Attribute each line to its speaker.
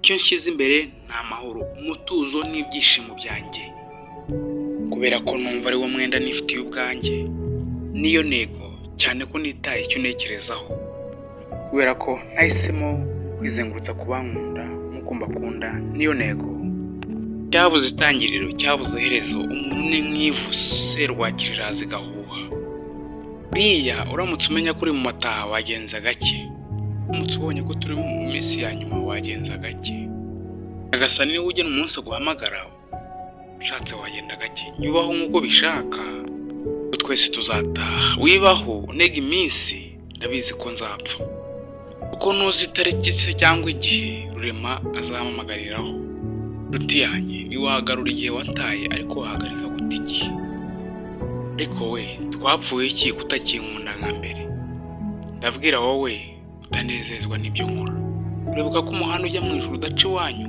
Speaker 1: icyo nshyize imbere ni amahoro, umutuzo n'ibyishimo byanjye, kubera ko numva ari wo mwenda nifitiye ubwanjye, niyo ntego cyane ko nitaye icyo ntekerezaho, kubera ko nahisemo kwizengurutsa ku bankunda nk'uko mbakunda, niyo ntego. Cyabuze itangiriro, cyabuze iherezo, umuntu ni nk'ivu serwakirira zigahuha. Buriya uramutse umenya ko uri mu mataha wagenza gake, uramutse ubonye ko turi mu minsi ya nyuma wagenza gake. Nyagasani niwe ugena umunsi guhamagara, ushatse wagenda gake. Yubaho nk'uko bishaka, twese tuzataha. Wibaho unega iminsi, ndabizi ko nzapfa, kuko ntuzi itariki se cyangwa igihe Rurema azampamagariraho. Nshuti yanjye, ntiwagarura igihe wataye, ariko wahagarika guta igihe. Ariko we, twapfuye iki kutakinkunda nka mbere? Ndabwira wowe utanezezwa n'ibyo nkora. Uribuka ko umuhanda ujya mu ijuru udaca iwanyu?